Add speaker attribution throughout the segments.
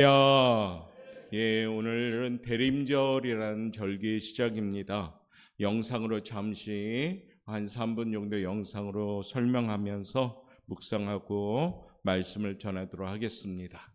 Speaker 1: 야, 예, 오늘은 대림절이라는 절기의 시작입니다. 영상으로 잠시 한 3분 정도 영상으로 설명하면서 묵상하고 말씀을 전하도록 하겠습니다.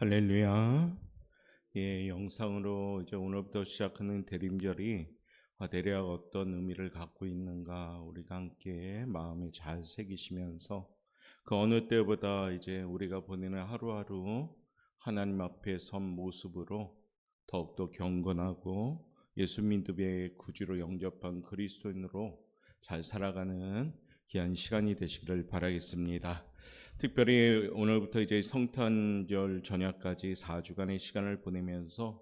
Speaker 1: 할렐루야. 예, 영상으로 이제 오늘부터 시작하는 대림절이 대략 어떤 의미를 갖고 있는가 우리가 함께 마음에 잘 새기시면서 그 어느 때보다 이제 우리가 보내는 하루하루 하나님 앞에 선 모습으로 더욱더 경건하고 예수 믿음의 구주로 영접한 그리스도인으로 잘 살아가는 귀한 시간이 되시기를 바라겠습니다. 특별히 오늘부터 이제 성탄절 전야까지 4주간의 시간을 보내면서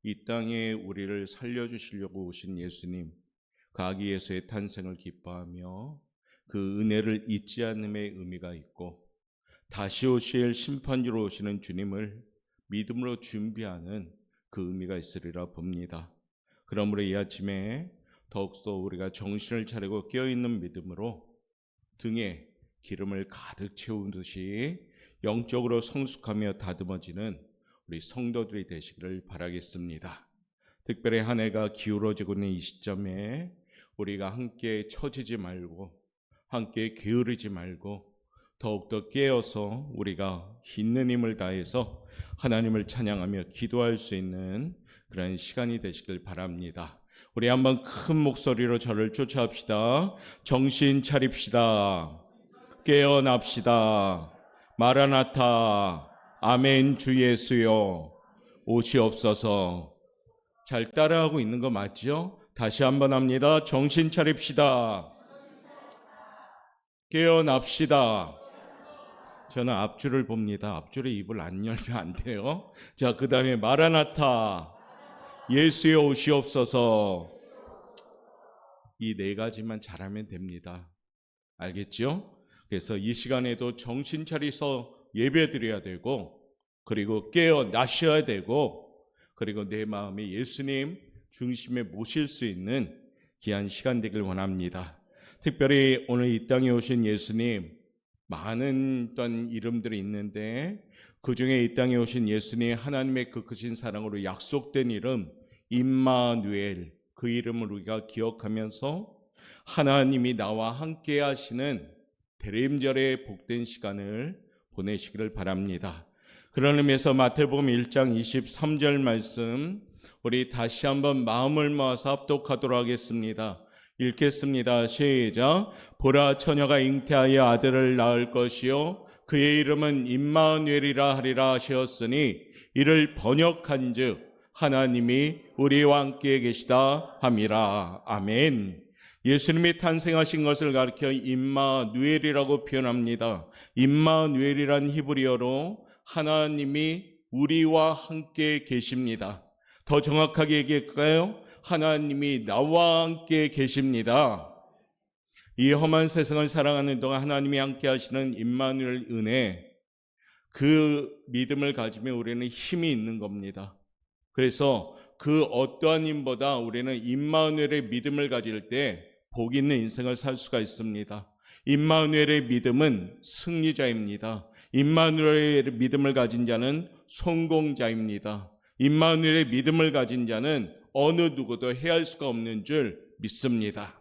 Speaker 1: 이 땅에 우리를 살려주시려고 오신 예수님, 그 아기 예수의 탄생을 기뻐하며 그 은혜를 잊지 않음의 의미가 있고 다시 오실 심판주로 오시는 주님을 믿음으로 준비하는 그 의미가 있으리라 봅니다. 그러므로 이 아침에 더욱더 우리가 정신을 차리고 깨어있는 믿음으로 등에 기름을 가득 채우듯이 영적으로 성숙하며 다듬어지는 우리 성도들이 되시기를 바라겠습니다. 특별히 한 해가 기울어지고 있는 이 시점에 우리가 함께 처지지 말고 함께 게으르지 말고 더욱더 깨어서 우리가 있는 힘을 다해서 하나님을 찬양하며 기도할 수 있는 그런 시간이 되시길 바랍니다. 우리 한번 큰 목소리로 저를 쫓아합시다. 정신 차립시다. 깨어납시다. 마라나타. 아멘. 주 예수여 오시옵소서. 잘 따라하고 있는 거 맞죠? 다시 한번 합니다. 정신 차립시다. 깨어납시다. 저는 앞줄을 봅니다. 앞줄에 입을 안 열면 안 돼요. 자, 그 다음에 마라나타. 예수여 오시옵소서. 이 네 가지만 잘하면 됩니다. 알겠죠? 그래서 이 시간에도 정신 차리서 예배드려야 되고, 그리고 깨어나셔야 되고, 그리고 내 마음에 예수님 중심에 모실 수 있는 귀한 시간 되길 원합니다. 특별히 오늘 이 땅에 오신 예수님, 많은 어떤 이름들이 있는데 그 중에 이 땅에 오신 예수님, 하나님의 그 크신 사랑으로 약속된 이름 임마누엘, 그 이름을 우리가 기억하면서 하나님이 나와 함께 하시는 대림절의 복된 시간을 보내시기를 바랍니다. 그런 의미에서 마태복음 1장 23절 말씀 우리 다시 한번 마음을 모아서 합독하도록 하겠습니다. 읽겠습니다. 시작. 보라, 처녀가 잉태하여 아들을 낳을 것이요 그의 이름은 임마누엘이라 하리라 하셨으니 이를 번역한즉 하나님이 우리와 함께 계시다 함이라. 아멘. 예수님이 탄생하신 것을 가리켜 임마누엘이라고 표현합니다. 임마누엘이란 히브리어로 하나님이 우리와 함께 계십니다. 더 정확하게 얘기할까요? 하나님이 나와 함께 계십니다. 이 험한 세상을 살아가는 동안 하나님이 함께 하시는 임마누엘 은혜, 그 믿음을 가지면 우리는 힘이 있는 겁니다. 그래서 그 어떠한 힘보다 우리는 임마누엘의 믿음을 가질 때 복 있는 인생을 살 수가 있습니다. 임마누엘의 믿음은 승리자입니다. 임마누엘의 믿음을 가진 자는 성공자입니다. 임마누엘의 믿음을 가진 자는 어느 누구도 해할 수가 없는 줄 믿습니다.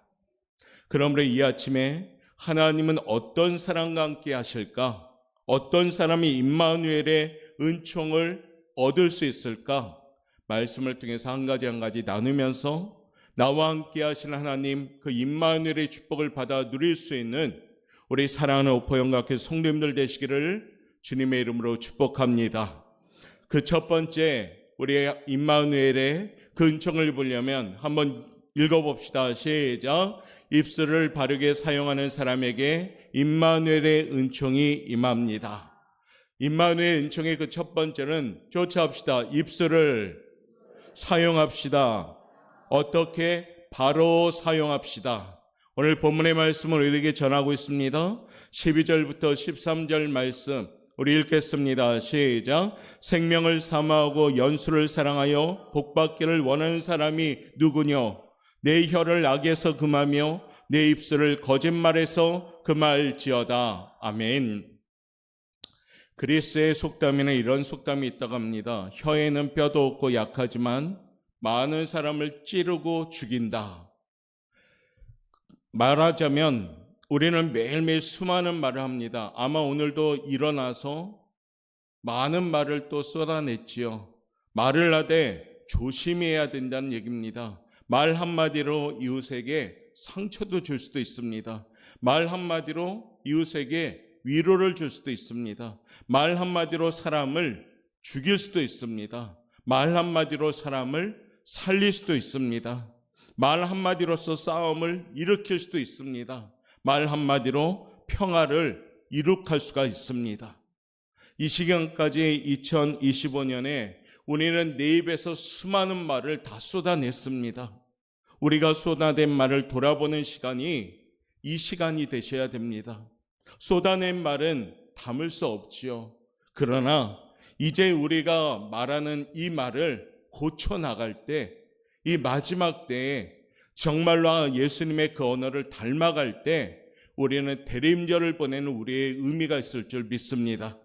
Speaker 1: 그러므로 이 아침에 하나님은 어떤 사람과 함께 하실까? 어떤 사람이 임마누엘의 은총을 얻을 수 있을까? 말씀을 통해서 한 가지 한 가지 나누면서 나와 함께 하시는 하나님, 그 임마누엘의 축복을 받아 누릴 수 있는 우리 사랑하는 오포영각회 성도님들 되시기를 주님의 이름으로 축복합니다. 그 첫 번째, 우리 임마누엘의 그 은총을 보려면 한번 읽어봅시다. 시작. 입술을 바르게 사용하는 사람에게 임마누엘의 은총이 임합니다. 임마누엘의 은총의 그 첫 번째는 조차합시다. 입술을 사용합시다. 어떻게? 바로 사용합시다. 오늘 본문의 말씀을 우리에게 전하고 있습니다. 12절부터 13절 말씀 우리 읽겠습니다. 시작. 생명을 사모하고 연수를 사랑하여 복받기를 원하는 사람이 누구뇨? 내 혀를 악에서 금하며 내 입술을 거짓말에서 금할지어다. 아멘. 그리스의 속담에는 이런 속담이 있다고 합니다. 혀에는 뼈도 없고 약하지만 많은 사람을 찌르고 죽인다. 말하자면 우리는 매일매일 수많은 말을 합니다. 아마 오늘도 일어나서 많은 말을 또 쏟아냈지요. 말을 하되 조심해야 된다는 얘기입니다. 말 한마디로 이웃에게 상처도 줄 수도 있습니다. 말 한마디로 이웃에게 위로를 줄 수도 있습니다. 말 한마디로 사람을 죽일 수도 있습니다. 말 한마디로 사람을 살릴 수도 있습니다. 말 한마디로서 싸움을 일으킬 수도 있습니다. 말 한마디로 평화를 이룩할 수가 있습니다. 이 시간까지 2025년에 우리는 내 입에서 수많은 말을 다 쏟아냈습니다. 우리가 쏟아낸 말을 돌아보는 시간이 이 시간이 되셔야 됩니다. 쏟아낸 말은 담을 수 없지요. 그러나 이제 우리가 말하는 이 말을 고쳐나갈 때, 이 마지막 때에 정말로 예수님의 그 언어를 닮아갈 때 우리는 대림절을 보내는 우리의 의미가 있을 줄 믿습니다.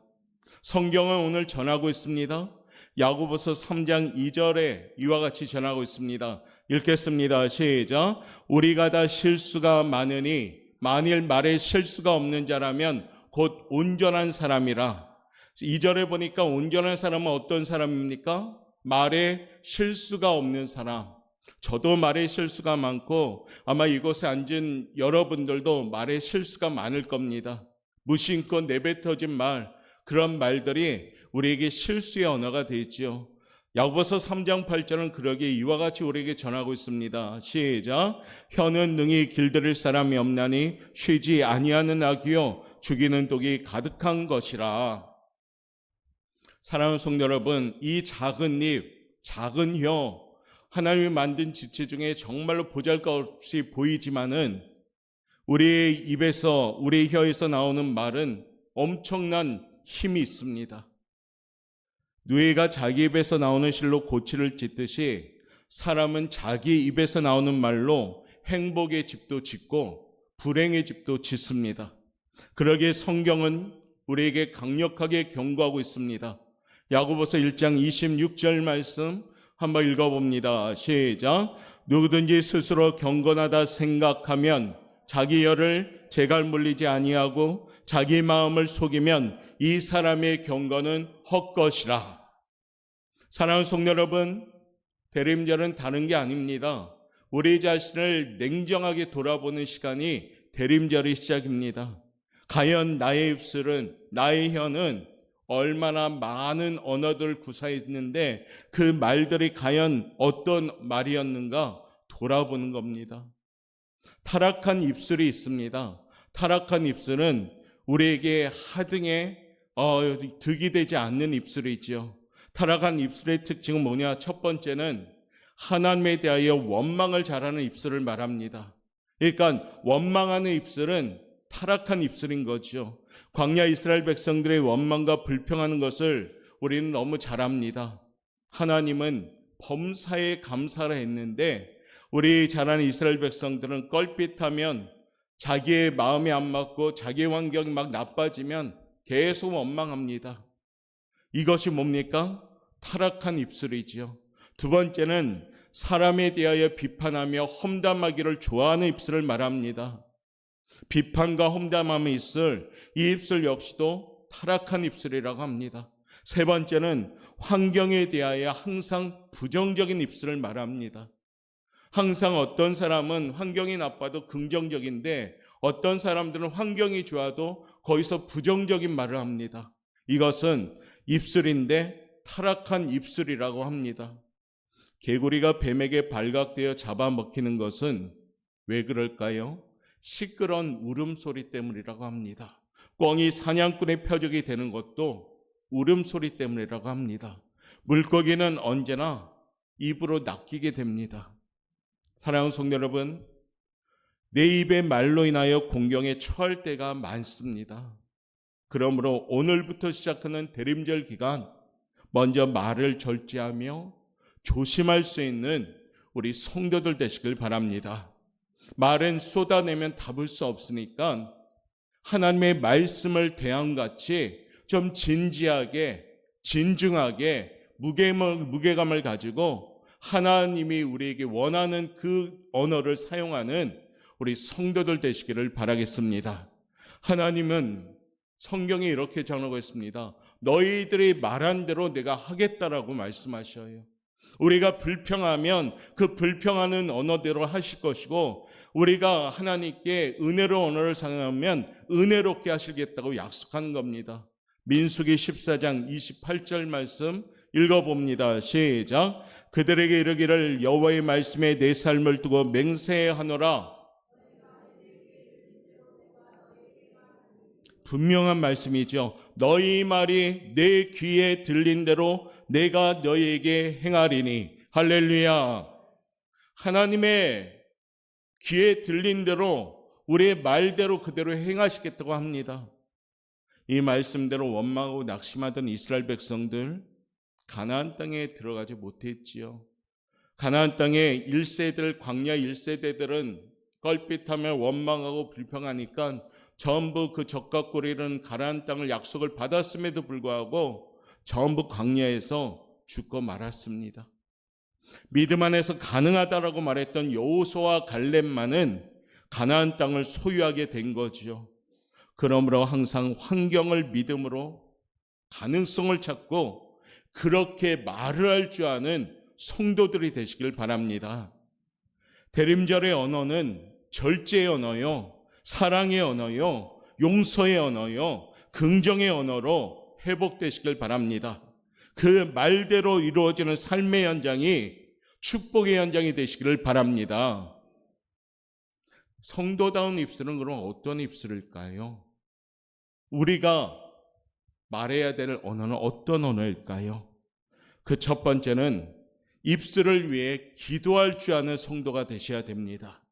Speaker 1: 성경은 오늘 전하고 있습니다. 야고보서 3장 2절에 이와 같이 전하고 있습니다. 읽겠습니다. 시작. 우리가 다 실수가 많으니 만일 말에 실수가 없는 자라면 곧 온전한 사람이라. 2절에 보니까 온전한 사람은 어떤 사람입니까? 말에 실수가 없는 사람. 저도 말에 실수가 많고 아마 이곳에 앉은 여러분들도 말에 실수가 많을 겁니다. 무심코 내뱉어진 말, 그런 말들이 우리에게 실수의 언어가 되지요. 야고보서 3장 8절은 그러기에 이와 같이 우리에게 전하고 있습니다. 시작. 혀는 능히 길들일 사람이 없나니 쉬지 아니하는 악이요 죽이는 독이 가득한 것이라. 사랑하는 성도 여러분, 이 작은 입, 작은 혀, 하나님이 만든 지체 중에 정말로 보잘것없이 보이지만은 우리의 입에서, 우리의 혀에서 나오는 말은 엄청난 힘이 있습니다. 누이가 자기 입에서 나오는 실로 고치를 짓듯이 사람은 자기 입에서 나오는 말로 행복의 집도 짓고 불행의 집도 짓습니다. 그러기에 성경은 우리에게 강력하게 경고하고 있습니다. 야고보서 1장 26절 말씀 한번 읽어봅니다. 시작. 누구든지 스스로 경건하다 생각하면 자기 혀를 재갈 물리지 아니하고 자기 마음을 속이면 이 사람의 경건은 헛것이라. 사랑하는 성도 여러분, 대림절은 다른 게 아닙니다. 우리 자신을 냉정하게 돌아보는 시간이 대림절의 시작입니다. 과연 나의 입술은, 나의 혀는 얼마나 많은 언어들을 구사했는데 그 말들이 과연 어떤 말이었는가 돌아보는 겁니다. 타락한 입술이 있습니다. 타락한 입술은 우리에게 하등에 득이 되지 않는 입술이죠. 타락한 입술의 특징은 뭐냐? 첫 번째는 하나님에 대하여 원망을 잘하는 입술을 말합니다. 그러니까 원망하는 입술은 타락한 입술인 거죠. 광야 이스라엘 백성들의 원망과 불평하는 것을 우리는 너무 잘 압니다. 하나님은 범사에 감사를 했는데 우리 잘 아는 이스라엘 백성들은 껄핏하면 자기의 마음에 안 맞고 자기의 환경이 막 나빠지면 계속 원망합니다. 이것이 뭡니까? 타락한 입술이지요. 두 번째는 사람에 대하여 비판하며 험담하기를 좋아하는 입술을 말합니다. 비판과 험담함의 입술, 이 입술 역시도 타락한 입술이라고 합니다. 세 번째는 환경에 대하여 항상 부정적인 입술을 말합니다. 항상 어떤 사람은 환경이 나빠도 긍정적인데 어떤 사람들은 환경이 좋아도 거기서 부정적인 말을 합니다. 이것은 입술인데 타락한 입술이라고 합니다. 개구리가 뱀에게 발각되어 잡아먹히는 것은 왜 그럴까요? 시끄러운 울음소리 때문이라고 합니다. 꿩이 사냥꾼의 표적이 되는 것도 울음소리 때문이라고 합니다. 물고기는 언제나 입으로 낚이게 됩니다. 사랑하는 성도 여러분, 내 입의 말로 인하여 공경에 처할 때가 많습니다. 그러므로 오늘부터 시작하는 대림절 기간, 먼저 말을 절제하며 조심할 수 있는 우리 성도들 되시길 바랍니다. 말은 쏟아내면 담을 수 없으니까 하나님의 말씀을 대함같이 좀 진지하게, 진중하게, 무게감을 가지고 하나님이 우리에게 원하는 그 언어를 사용하는 우리 성도들 되시기를 바라겠습니다. 하나님은 성경에 이렇게 전하고 있습니다. 너희들이 말한 대로 내가 하겠다라고 말씀하셔요. 우리가 불평하면 그 불평하는 언어대로 하실 것이고 우리가 하나님께 은혜로 언어를 사용하면 은혜롭게 하시겠다고 약속하는 겁니다. 민수기 14장 28절 말씀 읽어봅니다. 시작. 그들에게 이르기를 여호와의 말씀에 내 삶을 두고 맹세하노라. 분명한 말씀이죠. 너희 말이 내 귀에 들린 대로 내가 너희에게 행하리니. 할렐루야. 하나님의 귀에 들린 대로 우리의 말대로 그대로 행하시겠다고 합니다. 이 말씀대로 원망하고 낙심하던 이스라엘 백성들 가나안 땅에 들어가지 못했지요. 가나안 땅의 1세들, 광야 1세대들은 껄핏하며 원망하고 불평하니까 전부 그 적각고리는 가나안 땅을 약속을 받았음에도 불구하고 전부 광야에서 죽고 말았습니다. 믿음 안에서 가능하다라고 말했던 여호수아와 갈렙만은 가나안 땅을 소유하게 된 거죠. 그러므로 항상 환경을 믿음으로 가능성을 찾고 그렇게 말을 할 줄 아는 성도들이 되시길 바랍니다. 대림절의 언어는 절제의 언어요, 사랑의 언어요, 용서의 언어요, 긍정의 언어로 회복되시길 바랍니다. 그 말대로 이루어지는 삶의 현장이 축복의 현장이 되시기를 바랍니다. 성도다운 입술은 그럼 어떤 입술일까요? 우리가 말해야 될 언어는 어떤 언어일까요? 그 첫 번째는 입술을 위해 기도할 줄 아는 성도가 되셔야 됩니다.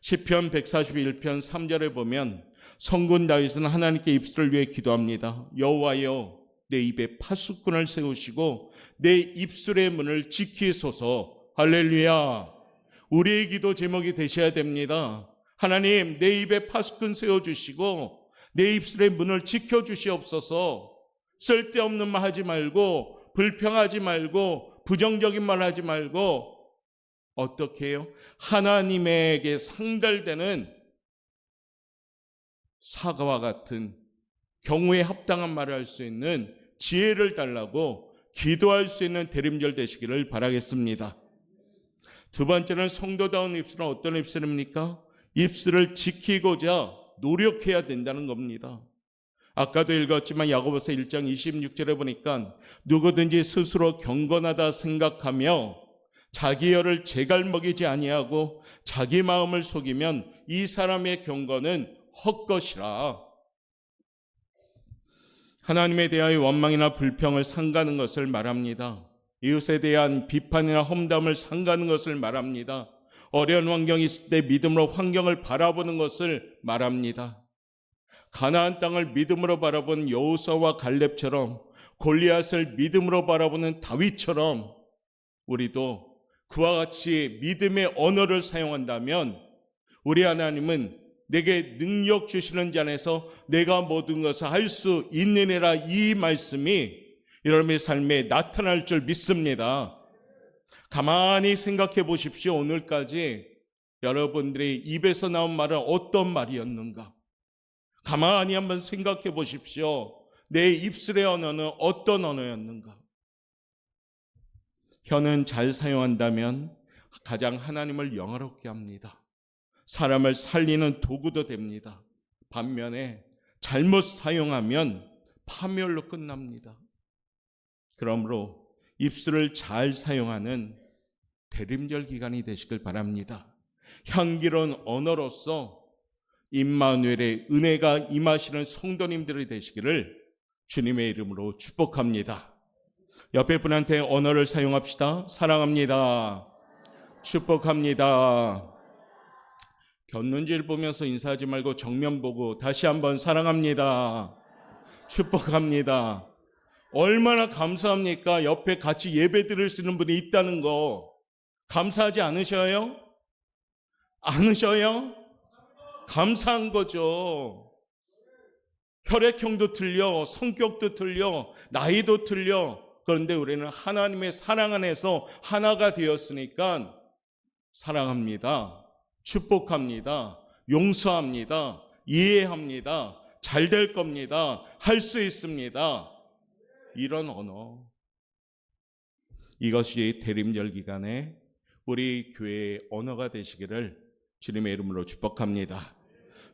Speaker 1: 시편 141편 3절에 보면 성군 다윗은 하나님께 입술을 위해 기도합니다. 여호와여, 내 입에 파수꾼을 세우시고 내 입술의 문을 지키소서. 할렐루야. 우리의 기도 제목이 되셔야 됩니다. 하나님, 내 입에 파수꾼 세워주시고 내 입술의 문을 지켜주시옵소서. 쓸데없는 말 하지 말고, 불평하지 말고, 부정적인 말 하지 말고, 어떻게 해요? 하나님에게 상달되는 사과와 같은 경우에 합당한 말을 할 수 있는 지혜를 달라고 기도할 수 있는 대림절 되시기를 바라겠습니다. 두 번째는 성도다운 입술은 어떤 입술입니까? 입술을 지키고자 노력해야 된다는 겁니다. 아까도 읽었지만 야고보서 1장 26절에 보니까 누구든지 스스로 경건하다 생각하며 자기 혀를 제갈먹이지 아니하고 자기 마음을 속이면 이 사람의 경건은 헛것이라. 하나님에 대하여 원망이나 불평을 삼가는 것을 말합니다. 이웃에 대한 비판이나 험담을 삼가는 것을 말합니다. 어려운 환경이 있을 때 믿음으로 환경을 바라보는 것을 말합니다. 가나안 땅을 믿음으로 바라본 여호수아와 갈렙처럼, 골리앗을 믿음으로 바라보는 다윗처럼 우리도 그와 같이 믿음의 언어를 사용한다면 우리 하나님은 내게 능력 주시는 자 안에서 내가 모든 것을 할 수 있느니라, 이 말씀이 여러분의 삶에 나타날 줄 믿습니다. 가만히 생각해 보십시오. 오늘까지 여러분들의 입에서 나온 말은 어떤 말이었는가? 가만히 한번 생각해 보십시오. 내 입술의 언어는 어떤 언어였는가? 혀는 잘 사용한다면 가장 하나님을 영화롭게 합니다. 사람을 살리는 도구도 됩니다. 반면에 잘못 사용하면 파멸로 끝납니다. 그러므로 입술을 잘 사용하는 대림절 기간이 되시길 바랍니다. 향기로운 언어로서 임마누엘의 은혜가 임하시는 성도님들이 되시기를 주님의 이름으로 축복합니다. 옆에 분한테 언어를 사용합시다. 사랑합니다. 축복합니다. 곁눈질 보면서 인사하지 말고 정면 보고 다시 한번 사랑합니다. 축복합니다. 얼마나 감사합니까? 옆에 같이 예배 드릴 수 있는 분이 있다는 거 감사하지 않으셔요? 않으셔요? 감사한 거죠. 혈액형도 틀려, 성격도 틀려, 나이도 틀려. 그런데 우리는 하나님의 사랑 안에서 하나가 되었으니까 사랑합니다. 축복합니다. 용서합니다. 이해합니다. 잘 될 겁니다. 할 수 있습니다. 이런 언어. 이것이 대림절 기간에 우리 교회의 언어가 되시기를 주님의 이름으로 축복합니다.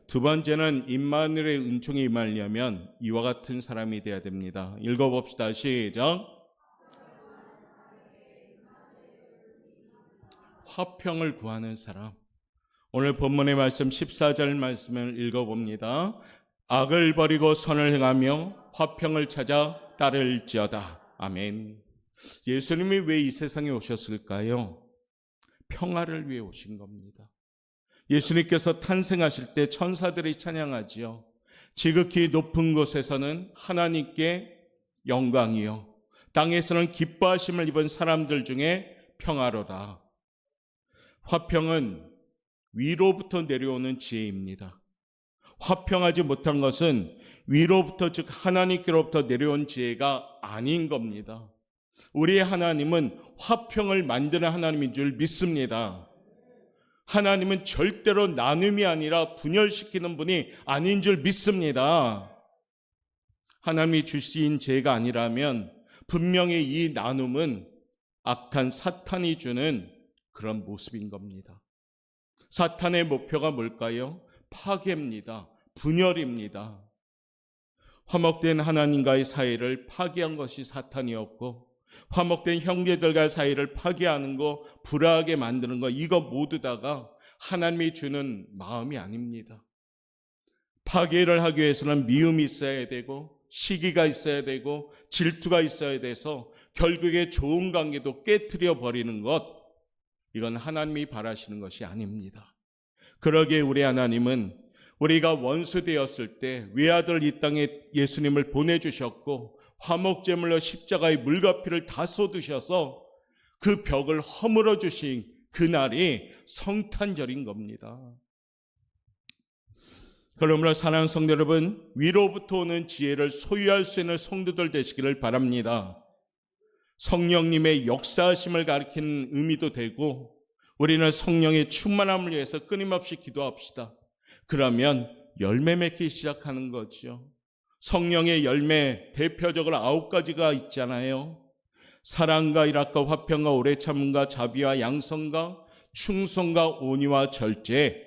Speaker 1: 두 번째는 임마누엘의 은총이 임하려면 이와 같은 사람이 되어야 됩니다. 읽어봅시다. 시작. 화평을 구하는 사람. 오늘 본문의 말씀 14절 말씀을 읽어봅니다. 악을 버리고 선을 행하며 화평을 찾아 따를지어다. 아멘. 예수님이 왜 이 세상에 오셨을까요? 평화를 위해 오신 겁니다. 예수님께서 탄생하실 때 천사들이 찬양하지요. 지극히 높은 곳에서는 하나님께 영광이요, 땅에서는 기뻐하심을 입은 사람들 중에 평화로다. 화평은 위로부터 내려오는 지혜입니다. 화평하지 못한 것은 위로부터, 즉 하나님께로부터 내려온 지혜가 아닌 겁니다. 우리의 하나님은 화평을 만드는 하나님인 줄 믿습니다. 하나님은 절대로 나눔이 아니라 분열시키는 분이 아닌 줄 믿습니다. 하나님이 주신 지혜가 아니라면 분명히 이 나눔은 악한 사탄이 주는 그런 모습인 겁니다. 사탄의 목표가 뭘까요? 파괴입니다. 분열입니다. 화목된 하나님과의 사이를 파괴한 것이 사탄이었고, 화목된 형제들과의 사이를 파괴하는 거, 불화하게 만드는 거, 이거 모두 다가 하나님이 주는 마음이 아닙니다. 파괴를 하기 위해서는 미움이 있어야 되고, 시기가 있어야 되고, 질투가 있어야 돼서 결국에 좋은 관계도 깨트려 버리는 것, 이건 하나님이 바라시는 것이 아닙니다. 그러기에 우리 하나님은 우리가 원수 되었을 때 외아들 이 땅에 예수님을 보내주셨고 화목제물로 십자가의 물과 피를 다 쏟으셔서 그 벽을 허물어 주신 그날이 성탄절인 겁니다. 그러므로 사랑하는 성도 여러분, 위로부터 오는 지혜를 소유할 수 있는 성도들 되시기를 바랍니다. 성령님의 역사하심을 가리키는 의미도 되고 우리는 성령의 충만함을 위해서 끊임없이 기도합시다. 그러면 열매 맺기 시작하는 거죠. 성령의 열매 대표적으로 9가지가 있잖아요. 사랑과 일학과 화평과 오래 참음과 자비와 양성과 충성과 온유와 절제,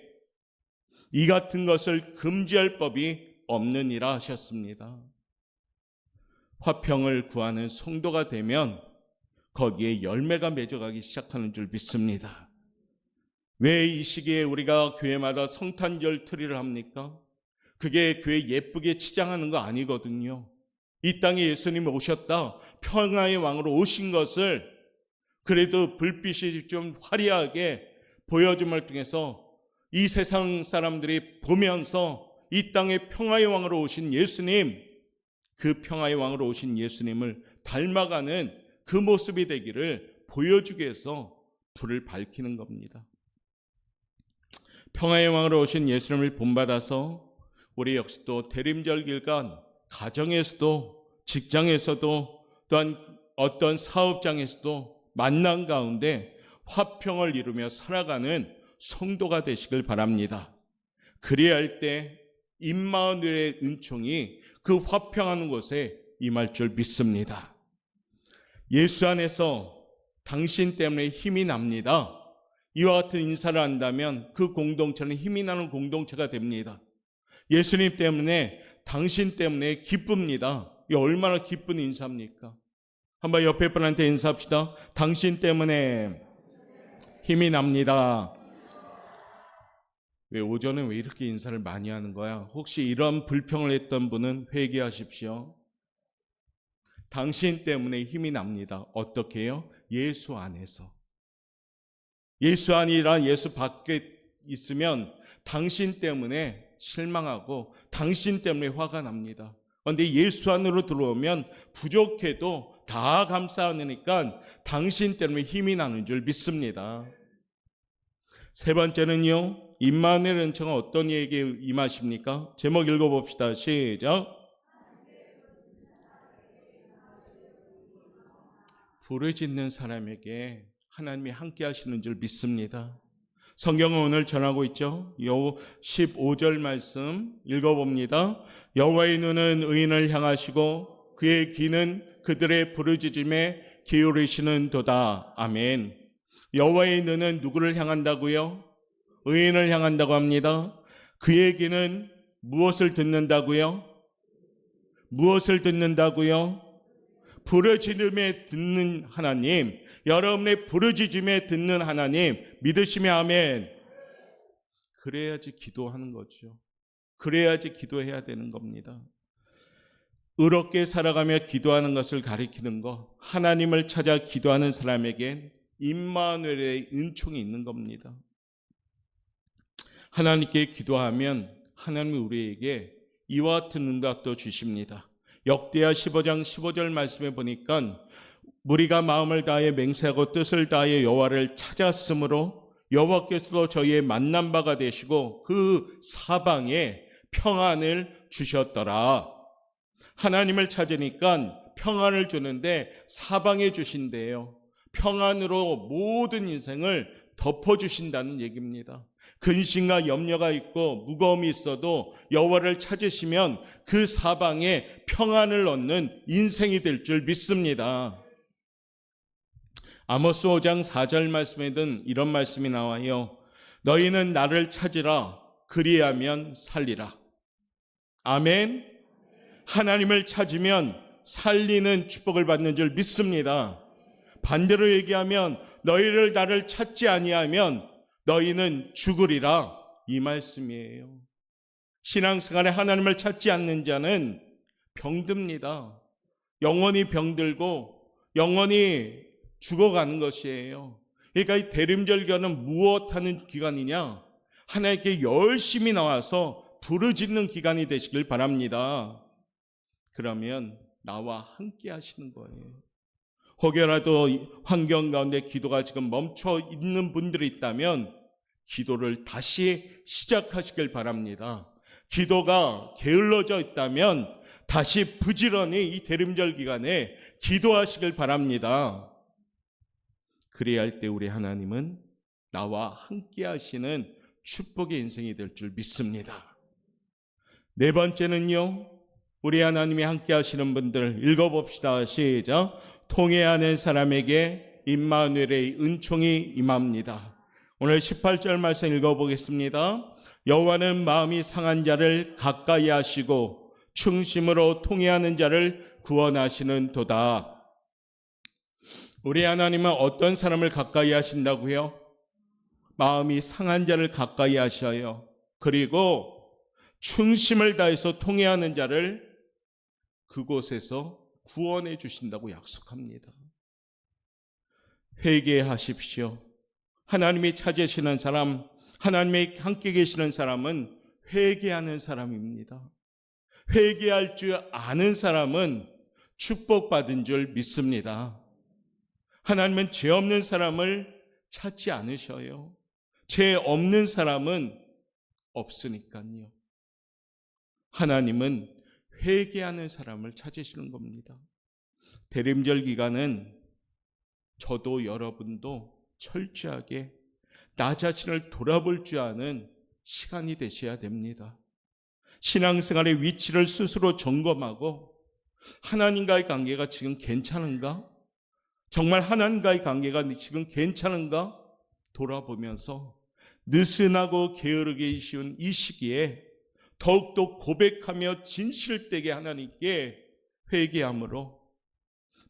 Speaker 1: 이 같은 것을 금지할 법이 없느니라 하셨습니다. 화평을 구하는 성도가 되면 거기에 열매가 맺어가기 시작하는 줄 믿습니다. 왜 이 시기에 우리가 교회마다 성탄절 트리를 합니까? 그게 교회 예쁘게 치장하는 거 아니거든요. 이 땅에 예수님이 오셨다, 평화의 왕으로 오신 것을 그래도 불빛이 좀 화려하게 보여줌을 통해서 이 세상 사람들이 보면서 이 땅에 평화의 왕으로 오신 예수님, 그 평화의 왕으로 오신 예수님을 닮아가는 그 모습이 되기를 보여주기 위해서 불을 밝히는 겁니다. 평화의 왕으로 오신 예수님을 본받아서 우리 역시 또 대림절 기간 가정에서도 직장에서도 또한 어떤 사업장에서도 만남 가운데 화평을 이루며 살아가는 성도가 되시길 바랍니다. 그래야 할 때 임마누엘의 은총이 그 화평하는 곳에 임할 줄 믿습니다. 예수 안에서 당신 때문에 힘이 납니다. 이와 같은 인사를 한다면 그 공동체는 힘이 나는 공동체가 됩니다. 예수님 때문에, 당신 때문에 기쁩니다. 이 얼마나 기쁜 인사입니까? 한번 옆에 분한테 인사합시다. 당신 때문에 힘이 납니다. 왜 오전에 왜 이렇게 인사를 많이 하는 거야? 혹시 이런 불평을 했던 분은 회개하십시오. 당신 때문에 힘이 납니다. 어떻게 해요? 예수 안에서. 예수 안이라 예수 밖에 있으면 당신 때문에 실망하고 당신 때문에 화가 납니다. 그런데 예수 안으로 들어오면 부족해도 다 감사하니까 당신 때문에 힘이 나는 줄 믿습니다. 세 번째는요, 임마누엘 은총은 어떤 이에게 임하십니까? 제목 읽어봅시다. 시작. 부르짖는 사람에게 하나님이 함께 하시는 줄 믿습니다. 성경은 오늘 전하고 있죠. 15절 말씀 읽어봅니다. 여호와의 눈은 의인을 향하시고 그의 귀는 그들의 부르짖음에 기울이시는 도다. 아멘. 여호와의 눈은 누구를 향한다고요? 의인을 향한다고 합니다. 그의 귀는 무엇을 듣는다고요? 무엇을 듣는다고요? 부르짖음에 듣는 하나님, 여러분의 부르짖음에 듣는 하나님 믿으시면 아멘. 그래야지 기도하는 거죠. 그래야지 기도해야 되는 겁니다. 의롭게 살아가며 기도하는 것을 가리키는 것, 하나님을 찾아 기도하는 사람에겐 임마누엘의 은총이 있는 겁니다. 하나님께 기도하면 하나님이 우리에게 이와 같은 응답도 주십니다. 역대하 15장 15절 말씀에 보니까 무리가 마음을 다하여 맹세하고 뜻을 다하여 여호와를 찾았으므로 여호와께서도 저희의 만난 바가 되시고 그 사방에 평안을 주셨더라. 하나님을 찾으니까 평안을 주는데 사방에 주신대요. 평안으로 모든 인생을 덮어주신다는 얘기입니다. 근심과 염려가 있고 무거움이 있어도 여호와를 찾으시면 그 사방에 평안을 얻는 인생이 될 줄 믿습니다. 아모스 5장 4절 말씀에는 이런 말씀이 나와요. 너희는 나를 찾으라. 그리하면 살리라. 아멘. 하나님을 찾으면 살리는 축복을 받는 줄 믿습니다. 반대로 얘기하면 너희를 나를 찾지 아니하면 너희는 죽으리라, 이 말씀이에요. 신앙생활에 하나님을 찾지 않는 자는 병듭니다. 영원히 병들고 영원히 죽어가는 것이에요. 그러니까 이 대림절기는 무엇하는 기간이냐? 하나님께 열심히 나와서 부르짖는 기간이 되시길 바랍니다. 그러면 나와 함께 하시는 거예요. 혹여라도 환경 가운데 기도가 지금 멈춰 있는 분들이 있다면 기도를 다시 시작하시길 바랍니다. 기도가 게을러져 있다면 다시 부지런히 이 대림절 기간에 기도하시길 바랍니다. 그래야 할 때 우리 하나님은 나와 함께 하시는 축복의 인생이 될 줄 믿습니다. 네 번째는요, 우리 하나님이 함께 하시는 분들 읽어봅시다. 시작. 통회하는 사람에게 임마누엘의 은총이 임합니다. 오늘 18절 말씀 읽어보겠습니다. 여호와는 마음이 상한 자를 가까이 하시고 충심으로 통회하는 자를 구원하시는 도다. 우리 하나님은 어떤 사람을 가까이 하신다고요? 마음이 상한 자를 가까이 하셔요. 그리고 충심을 다해서 통회하는 자를 그곳에서 구원해 주신다고 약속합니다. 회개하십시오. 하나님이 찾으시는 사람, 하나님이 함께 계시는 사람은 회개하는 사람입니다. 회개할 줄 아는 사람은 축복받은 줄 믿습니다. 하나님은 죄 없는 사람을 찾지 않으셔요. 죄 없는 사람은 없으니까요. 하나님은 회개하는 사람을 찾으시는 겁니다. 대림절 기간은 저도 여러분도 철저하게 나 자신을 돌아볼 줄 아는 시간이 되셔야 됩니다. 신앙생활의 위치를 스스로 점검하고 하나님과의 관계가 지금 괜찮은가? 정말 하나님과의 관계가 지금 괜찮은가? 돌아보면서 느슨하고 게으르기 쉬운 이 시기에 더욱더 고백하며 진실되게 하나님께 회개함으로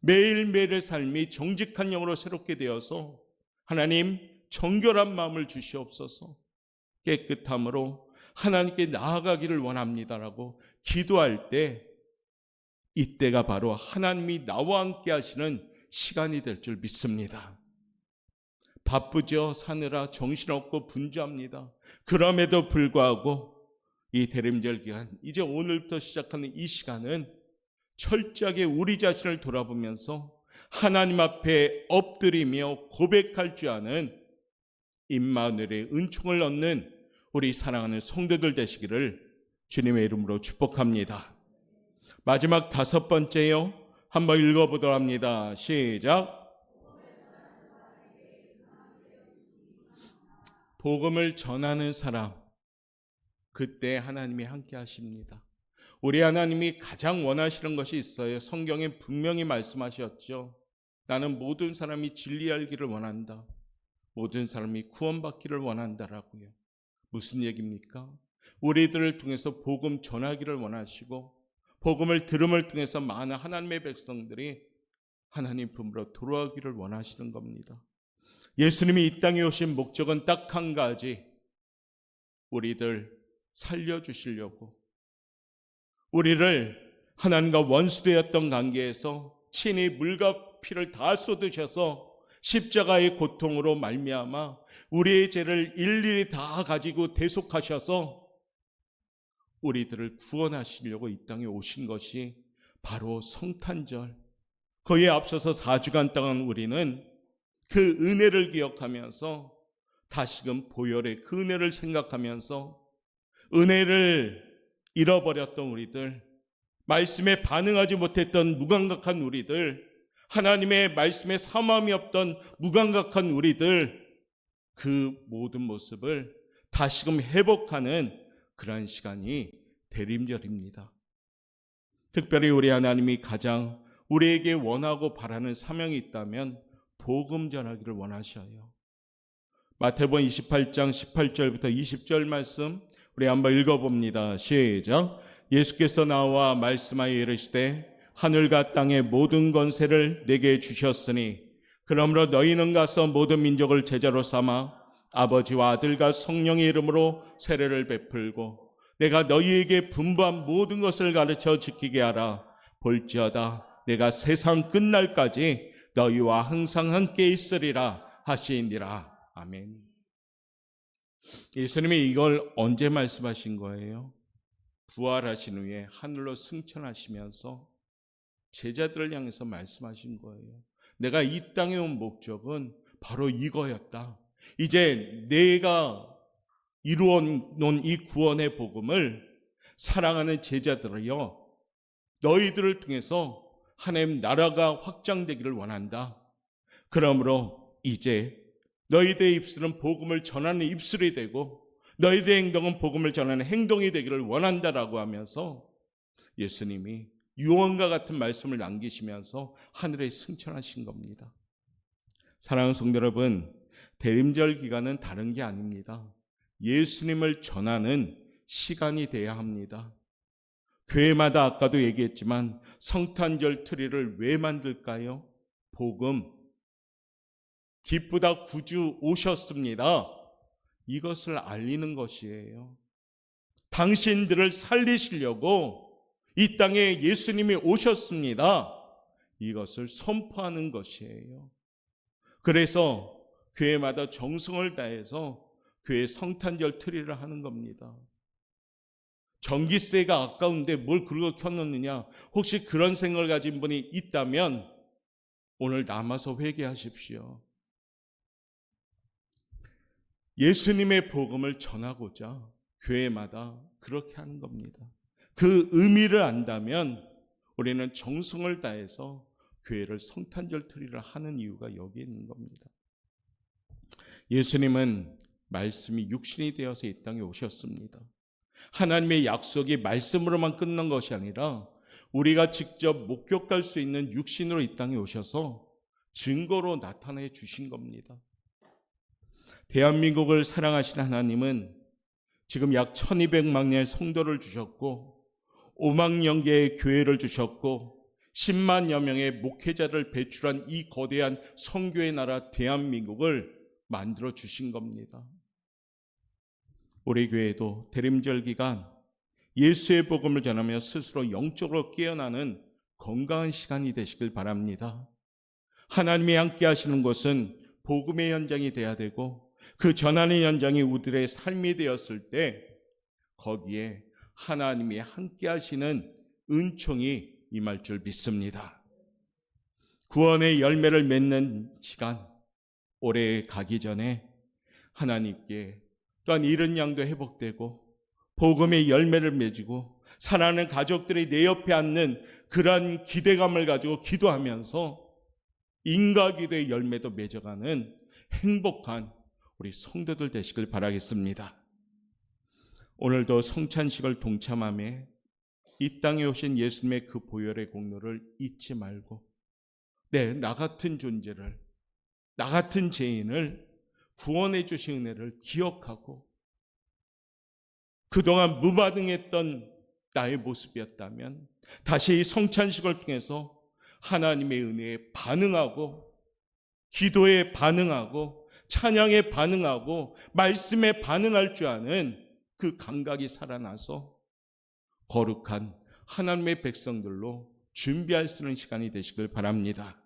Speaker 1: 매일매일의 삶이 정직한 영으로 새롭게 되어서 하나님 정결한 마음을 주시옵소서, 깨끗함으로 하나님께 나아가기를 원합니다라고 기도할 때 이때가 바로 하나님이 나와 함께 하시는 시간이 될 줄 믿습니다. 바쁘죠. 사느라 정신없고 분주합니다. 그럼에도 불구하고 이 대림절 기간, 이제 오늘부터 시작하는 이 시간은 철저하게 우리 자신을 돌아보면서 하나님 앞에 엎드리며 고백할 줄 아는 임마누엘의 은총을 얻는 우리 사랑하는 성도들 되시기를 주님의 이름으로 축복합니다. 마지막 다섯 번째요, 한번 읽어보도록 합니다. 시작. 복음을 전하는 사람, 그때 하나님이 함께 하십니다. 우리 하나님이 가장 원하시는 것이 있어요. 성경에 분명히 말씀하셨죠. 나는 모든 사람이 진리 알기를 원한다. 모든 사람이 구원받기를 원한다라고요. 무슨 얘기입니까? 우리들을 통해서 복음 전하기를 원하시고 복음을 들음을 통해서 많은 하나님의 백성들이 하나님 품으로 돌아오기를 원하시는 겁니다. 예수님이 이 땅에 오신 목적은 딱 한 가지, 우리들 살려주시려고, 우리를 하나님과 원수되었던 관계에서 친히 물과 피를 다 쏟으셔서 십자가의 고통으로 말미암아 우리의 죄를 일일이 다 가지고 대속하셔서 우리들을 구원하시려고 이 땅에 오신 것이 바로 성탄절, 그에 앞서서 4주간 동안 우리는 그 은혜를 기억하면서 다시금 보혈의 그 은혜를 생각하면서 은혜를 잃어버렸던 우리들, 말씀에 반응하지 못했던 무감각한 우리들, 하나님의 말씀에 사모함이 없던 무감각한 우리들, 그 모든 모습을 다시금 회복하는 그러한 시간이 대림절입니다. 특별히 우리 하나님이 가장 우리에게 원하고 바라는 사명이 있다면 복음 전하기를 원하셔요. 마태복음 28장 18절부터 20절 말씀 우리 한번 읽어봅니다. 시작. 예수께서 나와 말씀하여 이르시되 하늘과 땅의 모든 권세를 내게 주셨으니 그러므로 너희는 가서 모든 민족을 제자로 삼아 아버지와 아들과 성령의 이름으로 세례를 베풀고 내가 너희에게 분부한 모든 것을 가르쳐 지키게 하라. 볼지어다 내가 세상 끝날까지 너희와 항상 함께 있으리라 하시니라. 아멘. 예수님이 이걸 언제 말씀하신 거예요? 부활하신 후에 하늘로 승천하시면서 제자들을 향해서 말씀하신 거예요. 내가 이 땅에 온 목적은 바로 이거였다. 이제 내가 이루어 놓은 이 구원의 복음을 사랑하는 제자들이여, 너희들을 통해서 하나님 나라가 확장되기를 원한다. 그러므로 이제 너희들의 입술은 복음을 전하는 입술이 되고 너희들의 행동은 복음을 전하는 행동이 되기를 원한다라고 하면서 예수님이 유언과 같은 말씀을 남기시면서 하늘에 승천하신 겁니다. 사랑하는 성도 여러분, 대림절 기간은 다른 게 아닙니다. 예수님을 전하는 시간이 돼야 합니다. 교회마다 아까도 얘기했지만 성탄절 트리를 왜 만들까요? 복음, 기쁘다 구주 오셨습니다. 이것을 알리는 것이에요. 당신들을 살리시려고 이 땅에 예수님이 오셨습니다. 이것을 선포하는 것이에요. 그래서 교회마다 정성을 다해서 교회 성탄절 트리를 하는 겁니다. 전기세가 아까운데 뭘 그걸 켜놓느냐? 혹시 그런 생각을 가진 분이 있다면 오늘 남아서 회개하십시오. 예수님의 복음을 전하고자 교회마다 그렇게 하는 겁니다. 그 의미를 안다면 우리는 정성을 다해서 교회를 성탄절 트리를 하는 이유가 여기에 있는 겁니다. 예수님은 말씀이 육신이 되어서 이 땅에 오셨습니다. 하나님의 약속이 말씀으로만 끝난 것이 아니라 우리가 직접 목격할 수 있는 육신으로 이 땅에 오셔서 증거로 나타내 주신 겁니다. 대한민국을 사랑하시는 하나님은 지금 약 1200만 년의 성도를 주셨고 5만 개의 교회를 주셨고 10만여 명의 목회자를 배출한 이 거대한 선교의 나라 대한민국을 만들어 주신 겁니다. 우리 교회도 대림절 기간 예수의 복음을 전하며 스스로 영적으로 깨어나는 건강한 시간이 되시길 바랍니다. 하나님이 함께 하시는 것은 복음의 현장이 돼야 되고 그 전하는 현장이 우리들의 삶이 되었을 때 거기에 하나님이 함께 하시는 은총이 임할 줄 믿습니다. 구원의 열매를 맺는 시간 올해 가기 전에 하나님께 또한 잃은 양도 회복되고 복음의 열매를 맺고 사랑하는 가족들이 내 옆에 앉는 그러한 기대감을 가지고 기도하면서 인과기도의 열매도 맺어가는 행복한 우리 성도들 되시길 바라겠습니다. 오늘도 성찬식을 동참하며 이 땅에 오신 예수님의 그 보혈의 공로를 잊지 말고 나 같은 존재를, 나 같은 죄인을 구원해 주신 은혜를 기억하고 그동안 무반응했던 나의 모습이었다면 다시 이 성찬식을 통해서 하나님의 은혜에 반응하고 기도에 반응하고 찬양에 반응하고 말씀에 반응할 줄 아는 그 감각이 살아나서 거룩한 하나님의 백성들로 준비할 수 있는 시간이 되시길 바랍니다.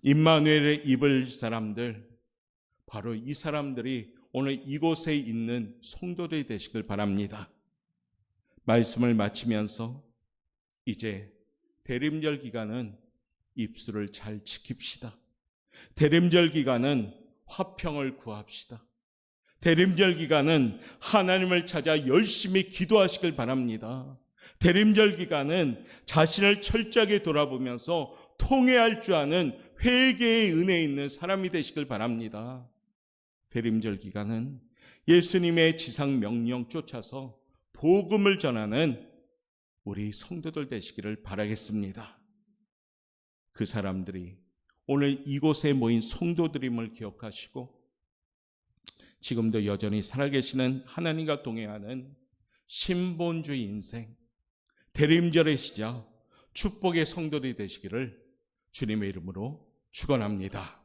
Speaker 1: 임마누엘을 입을 사람들, 바로 이 사람들이 오늘 이곳에 있는 성도들이 되시길 바랍니다. 말씀을 마치면서 이제 대림절 기간은 입술을 잘 지킵시다. 대림절 기간은 화평을 구합시다. 대림절 기간은 하나님을 찾아 열심히 기도하시길 바랍니다. 대림절 기간은 자신을 철저하게 돌아보면서 통회할 줄 아는 회개의 은혜 있는 사람이 되시길 바랍니다. 대림절 기간은 예수님의 지상 명령 쫓아서 복음을 전하는 우리 성도들 되시기를 바라겠습니다. 그 사람들이 오늘 이곳에 모인 성도들임을 기억하시고 지금도 여전히 살아계시는 하나님과 동행하는 신본주의 인생, 대림절의 시작, 축복의 성도들이 되시기를 주님의 이름으로 축원합니다.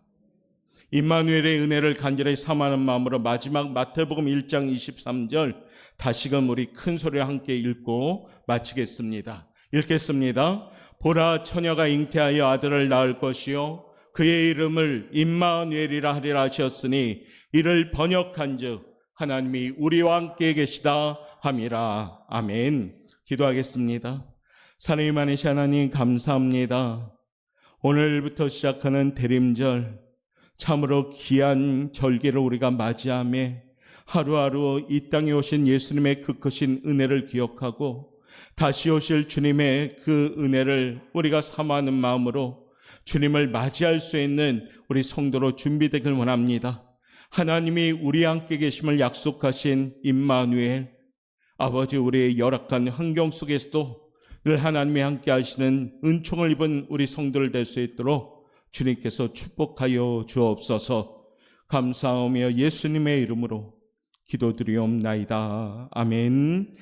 Speaker 1: 임마누엘의 은혜를 간절히 삼하는 마음으로 마지막 마태복음 1장 23절 다시금 우리 큰 소리와 함께 읽고 마치겠습니다. 읽겠습니다. 보라, 처녀가 잉태하여 아들을 낳을 것이요 그의 이름을 임마누엘이라 하리라 하셨으니 이를 번역한즉 하나님이 우리와 함께 계시다 함이라. 아멘. 기도하겠습니다. 사랑이 많으신 하나님 감사합니다. 오늘부터 시작하는 대림절, 참으로 귀한 절기를 우리가 맞이하며 하루하루 이 땅에 오신 예수님의 그 크신 은혜를 기억하고 다시 오실 주님의 그 은혜를 우리가 사모하는 마음으로 주님을 맞이할 수 있는 우리 성도로 준비되길 원합니다. 하나님이 우리와 함께 계심을 약속하신 임마누엘, 아버지, 우리의 열악한 환경 속에서도 늘 하나님이 함께 하시는 은총을 입은 우리 성도를 될 수 있도록 주님께서 축복하여 주옵소서. 감사하며 예수님의 이름으로 기도드리옵나이다. 아멘.